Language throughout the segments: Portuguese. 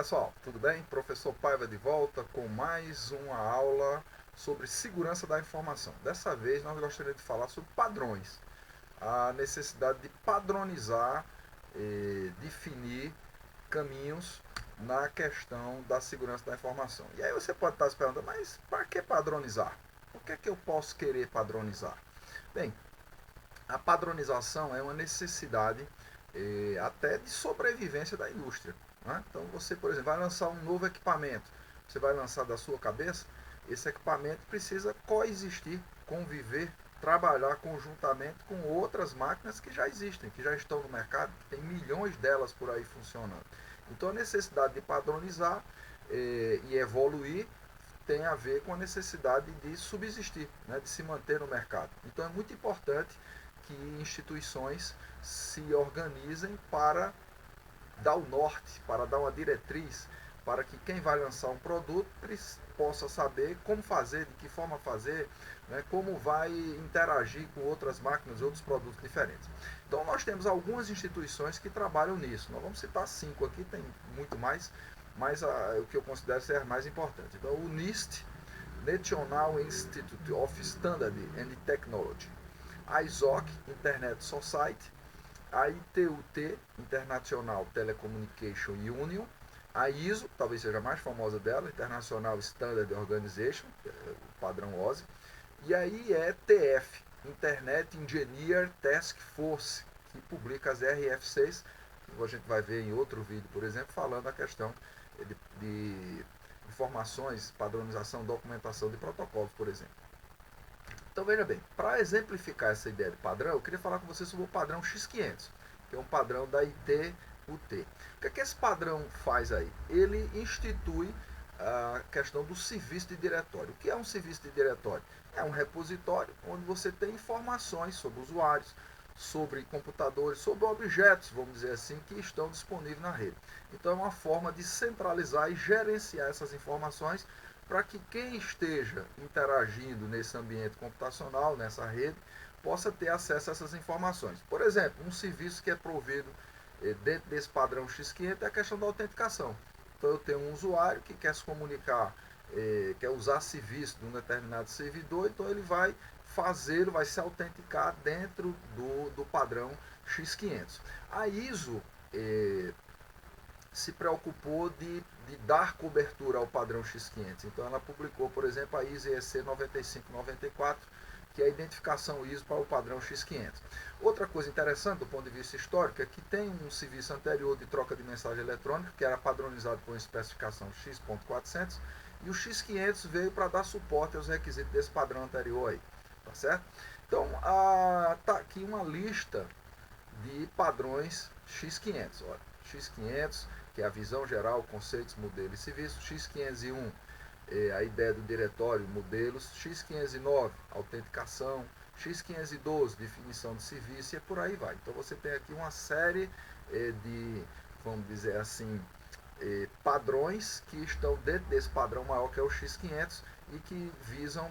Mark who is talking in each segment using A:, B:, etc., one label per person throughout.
A: pessoal, tudo bem? Professor Paiva de volta com mais uma aula sobre segurança da informação. Dessa vez nós gostaríamos de falar sobre padrões, a necessidade de padronizar, definir caminhos na questão da segurança da informação. E aí você pode estar se perguntando, mas para que padronizar? Por que é que eu posso querer padronizar? Bem, a padronização é uma necessidade até de sobrevivência da indústria. Né? Então você, por exemplo, vai lançar um novo equipamento, você vai lançar da sua cabeça, esse equipamento precisa coexistir, conviver, trabalhar conjuntamente com outras máquinas que já existem, que já estão no mercado, que tem milhões delas por aí funcionando. Então a necessidade de padronizar e evoluir tem a ver com a necessidade de subsistir, né, de se manter no mercado. Então é muito importante que instituições se organizem para dar o norte, para dar uma diretriz, para que quem vai lançar um produto possa saber como fazer, de que forma fazer, né, como vai interagir com outras máquinas e outros produtos diferentes. Então nós temos algumas instituições que trabalham nisso. Nós vamos citar 5 aqui, tem muito mais, mas o que eu considero ser as mais importantes. Então o NIST, National Institute of Standard and Technology, a ISOC, Internet Society, a ITUT, International Telecommunication Union, a ISO, talvez seja a mais famosa dela, International Standard Organization, o padrão OSI, e a IETF, Internet Engineer Task Force, que publica as RFCs, que a gente vai ver em outro vídeo, por exemplo, falando a questão de informações, padronização, documentação de protocolos, por exemplo. Então veja bem, para exemplificar essa ideia de padrão, eu queria falar com você sobre o padrão X500, que é um padrão da ITUT. O que é que esse padrão faz aí? Ele institui a questão do serviço de diretório. O que é um serviço de diretório? É um repositório onde você tem informações sobre usuários, sobre computadores, sobre objetos, vamos dizer assim, que estão disponíveis na rede. Então é uma forma de centralizar e gerenciar essas informações para que quem esteja interagindo nesse ambiente computacional, nessa rede, possa ter acesso a essas informações. Por exemplo, um serviço que é provido dentro desse padrão X500 é a questão da autenticação. Então eu tenho um usuário que quer se comunicar, quer usar serviço de um determinado servidor, então ele vai vai se autenticar dentro do padrão X500. A ISO se preocupou de dar cobertura ao padrão X500. Então ela publicou, por exemplo, a ISO EC 9594, que é a identificação ISO para o padrão X500. Outra coisa interessante do ponto de vista histórico é que tem um serviço anterior de troca de mensagem eletrônica, que era padronizado com a especificação X.400, e o X500 veio para dar suporte aos requisitos desse padrão anterior aí, tá certo? Então, tá aqui uma lista de padrões X500. Olha, X500, que é a visão geral, conceitos, modelos e serviços. X501, a ideia do diretório, modelos. X509, autenticação. X512, definição de serviço, e por aí vai. Então você tem aqui uma série de, vamos dizer assim, padrões que estão dentro desse padrão maior que é o X500 e que visam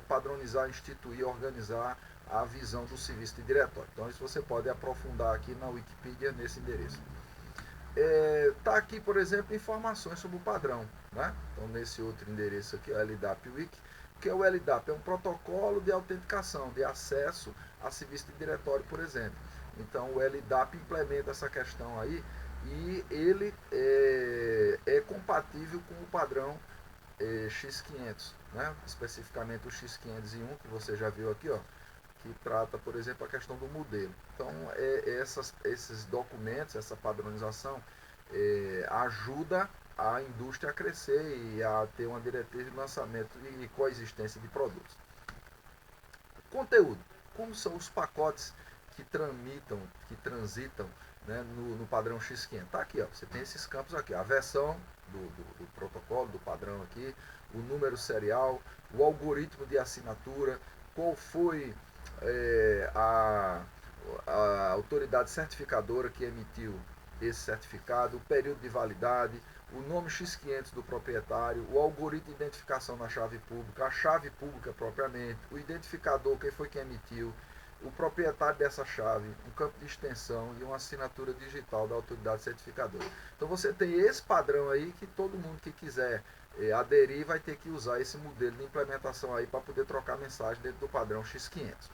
A: padronizar, instituir, organizar a visão do serviço de diretório. Então isso você pode aprofundar aqui na Wikipedia nesse endereço. Está aqui, por exemplo, informações sobre o padrão. Né? Então nesse outro endereço aqui, o LDAP Wiki, que é o LDAP, é um protocolo de autenticação, de acesso a serviço de diretório, por exemplo. Então o LDAP implementa essa questão aí e ele é compatível com o padrão X500, né? Especificamente o X501, que você já viu aqui, ó, que trata, por exemplo, a questão do modelo. Então, esses documentos, essa padronização, ajuda a indústria a crescer e a ter uma diretriz de lançamento e coexistência de produtos. Conteúdo. Como são os pacotes que transitam, né, no padrão X500? Está aqui, ó, você tem esses campos aqui, a versão do protocolo, do padrão aqui, o número serial, o algoritmo de assinatura, qual foi a autoridade certificadora que emitiu esse certificado, o período de validade, o nome X500 do proprietário, o algoritmo de identificação na chave pública, a chave pública propriamente, o identificador, quem foi que emitiu, o proprietário dessa chave, um campo de extensão e uma assinatura digital da autoridade certificadora. Então você tem esse padrão aí que todo mundo que quiser aderir vai ter que usar esse modelo de implementação aí para poder trocar mensagem dentro do padrão X500.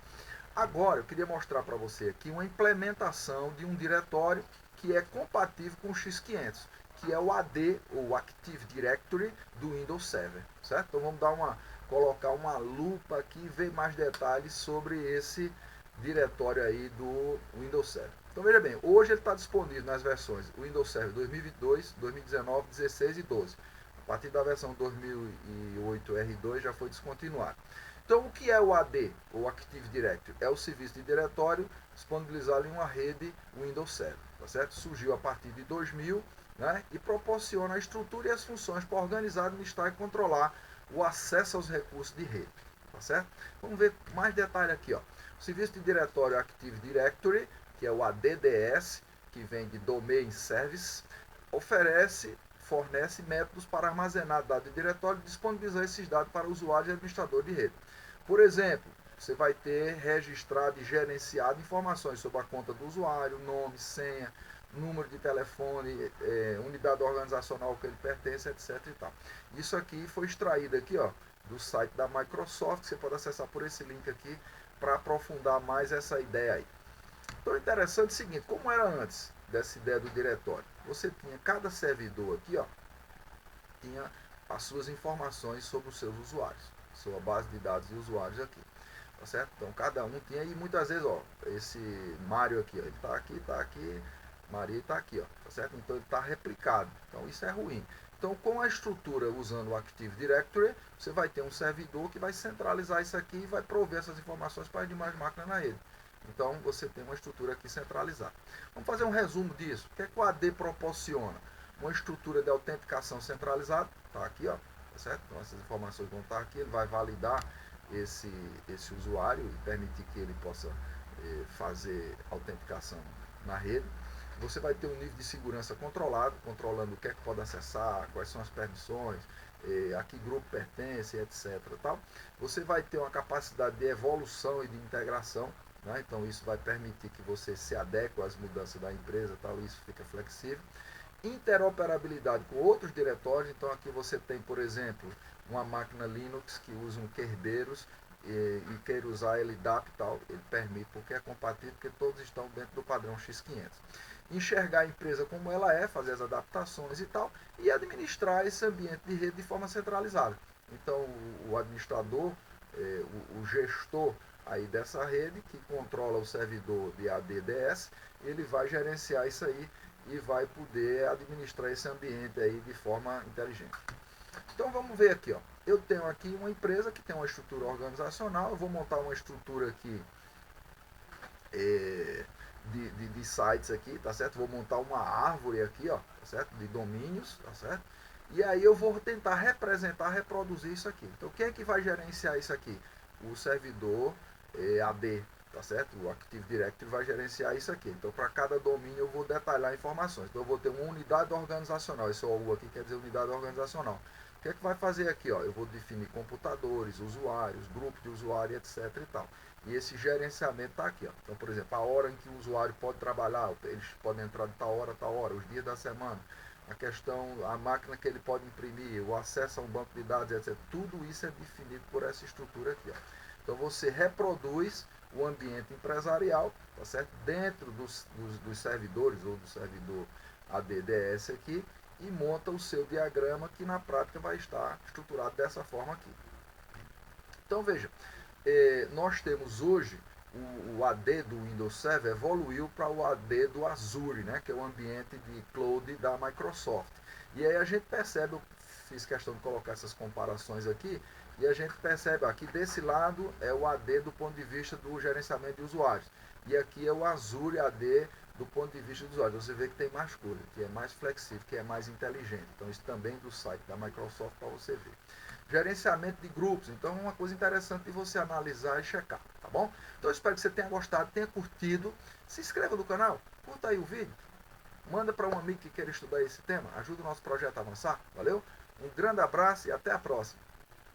A: Agora eu queria mostrar para você aqui uma implementação de um diretório que é compatível com o X500, que é o AD, ou Active Directory, do Windows Server, certo? Então vamos colocar uma lupa aqui e ver mais detalhes sobre esse diretório aí do Windows Server. Então veja bem, hoje ele está disponível nas versões Windows Server 2022, 2019, 16 e 12. A partir da versão 2008 R2 já foi descontinuado. Então o que é o AD, ou Active Directory? É o serviço de diretório disponibilizado em uma rede Windows Server, tá certo? Surgiu a partir de 2000, né, e proporciona a estrutura e as funções para organizar, administrar e controlar o acesso aos recursos de rede, tá certo? Vamos ver mais detalhe aqui, ó. O serviço de diretório Active Directory, que é o ADDS, que vem de Domain Service, fornece métodos para armazenar dados de diretório e disponibilizar esses dados para usuários e administrador de rede. Por exemplo, você vai ter registrado e gerenciado informações sobre a conta do usuário, nome, senha, número de telefone, unidade organizacional que ele pertence, etc. E tal. Isso aqui foi extraído aqui, ó, do site da Microsoft. Você pode acessar por esse link aqui para aprofundar mais essa ideia aí. Então, interessante é o seguinte, como era antes dessa ideia do diretório? Você tinha cada servidor aqui, ó, tinha as suas informações sobre os seus usuários, sua base de dados de usuários aqui, tá certo? Então, cada um tinha, e muitas vezes, ó, esse Mário aqui, ó, ele tá aqui, Maria está aqui, ó, tá certo? Então, ele está replicado, então isso é ruim. Então, com a estrutura usando o Active Directory, você vai ter um servidor que vai centralizar isso aqui e vai prover essas informações para as demais máquinas na rede. Então, você tem uma estrutura aqui centralizada. Vamos fazer um resumo disso. O que é que o AD proporciona? Uma estrutura de autenticação centralizada, está aqui, ó, tá certo? Então, essas informações vão estar aqui, ele vai validar esse usuário e permitir que ele possa fazer autenticação na rede. Você vai ter um nível de segurança controlado, controlando o que é que pode acessar, quais são as permissões, a que grupo pertence, etc. Tal. Você vai ter uma capacidade de evolução e de integração, né? Então isso vai permitir que você se adeque às mudanças da empresa, tal, isso fica flexível. Interoperabilidade com outros diretórios, então aqui você tem, por exemplo, uma máquina Linux que usa um Kerberos e queira usar LDAP e tal, ele permite, porque é compatível, porque todos estão dentro do padrão X500. Enxergar a empresa como ela é, fazer as adaptações e tal, e administrar esse ambiente de rede de forma centralizada. Então o administrador, o gestor aí dessa rede, que controla o servidor de ADDS, ele vai gerenciar isso aí e vai poder administrar esse ambiente aí de forma inteligente. Então vamos ver aqui, ó. Eu tenho aqui uma empresa que tem uma estrutura organizacional, eu vou montar uma estrutura aqui de sites aqui, tá certo? Vou montar uma árvore aqui, ó, tá certo? De domínios, tá certo? E aí eu vou tentar representar, reproduzir isso aqui. Então quem é que vai gerenciar isso aqui? O servidor AD, tá certo? O Active Directory vai gerenciar isso aqui. Então para cada domínio eu vou detalhar informações. Então eu vou ter uma unidade organizacional. Esse U aqui quer dizer unidade organizacional. O que é que vai fazer aqui? Ó? Eu vou definir computadores, usuários, grupo de usuário, etc. e tal. E esse gerenciamento está aqui. Ó. Então, por exemplo, a hora em que o usuário pode trabalhar, eles podem entrar de tal hora, os dias da semana, a questão, a máquina que ele pode imprimir, o acesso a um banco de dados, etc. Tudo isso é definido por essa estrutura aqui. Ó. Então, você reproduz o ambiente empresarial, tá certo? Dentro dos servidores ou do servidor ADDS aqui, e monta o seu diagrama que na prática vai estar estruturado dessa forma aqui. Então veja, nós temos hoje o AD do Windows Server evoluiu para o AD do Azure, né, que é o ambiente de cloud da Microsoft. E aí a gente percebe, eu fiz questão de colocar essas comparações aqui, e a gente percebe aqui desse lado é o AD do ponto de vista do gerenciamento de usuários. E aqui é o Azure AD do ponto de vista dos usuários. Você vê que tem mais coisa, que é mais flexível, que é mais inteligente. Então isso também do site da Microsoft para você ver. Gerenciamento de grupos, então é uma coisa interessante de você analisar e checar, tá bom? Então eu espero que você tenha gostado, tenha curtido. Se inscreva no canal, curta aí o vídeo, manda para um amigo que queira estudar esse tema, ajuda o nosso projeto a avançar, valeu? Um grande abraço e até a próxima.